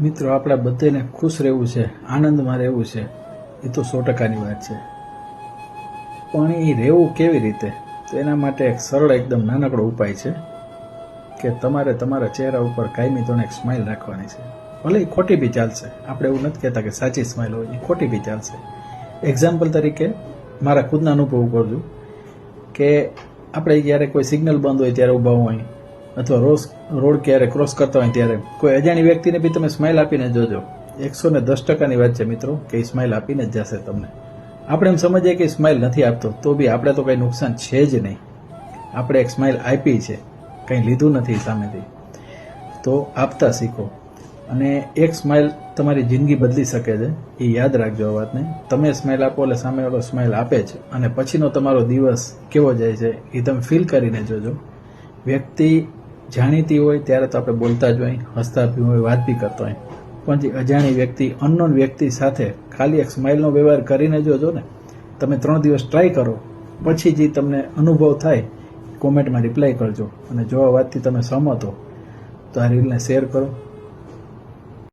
મિત્રો, આપણા બધાને ખુશ રહેવું છે, આનંદમાં રહેવું છે, એ તો 100%ની વાત છે. પણ એ રહેવું કેવી રીતે? તો એના માટે એક સરળ એકદમ નાનકડો ઉપાય છે કે તમારે તમારા ચહેરા ઉપર કાયમી ધોરણે એક સ્માઇલ રાખવાની છે. ભલે એ ખોટી બી ચાલશે, આપણે એવું નથી કહેતા કે સાચી સ્માઇલ હોય, એ ખોટી બી ચાલશે. એક્ઝામ્પલ તરીકે મારા ખુદના અનુભવ કરું કે આપણે જ્યારે કોઈ સિગ્નલ બંધ હોય ત્યારે ઊભા હોય, અથવા રોડ ક્યારે ક્રોસ કરતા હોય ત્યારે કોઈ અજાણી વ્યક્તિને બી તમે સ્માઇલ આપીને જોજો. 110%ની વાત છે મિત્રો કે એ સ્માઇલ આપીને જ જશે તમને. આપણે એમ સમજીએ કે સ્માઇલ નથી આપતો, તો બી આપણે તો કંઈ નુકસાન છે જ નહીં. આપણે એક સ્માઇલ આપી છે, કંઈ લીધું નથી સામેથી. તો આપતા શીખો. અને એક સ્માઇલ તમારી જિંદગી બદલી શકે છે, એ યાદ રાખજો આ વાતને. તમે સ્માઇલ આપો એટલે સામેવાળો સ્માઇલ આપે છે, અને પછીનો તમારો દિવસ કેવો જાય છે એ તમે ફીલ કરીને જોજો. વ્યક્તિ જાણીતી હોય ત્યારે તો આપણે બોલતા જ હોય, હસતા બી હોય, વાત બી કરતા હોય. પણ જે અજાણી વ્યક્તિ, અનનોન વ્યક્તિ સાથે ખાલી એક સ્માઇલનો વ્યવહાર કરીને જોજો ને, તમે 3 દિવસ ટ્રાય કરો, પછી જે તમને અનુભવ થાય કોમેન્ટમાં રિપ્લાય કરજો. અને જો આ વાતથી તમે સહમત હો તો આ રીલને શેર કરો,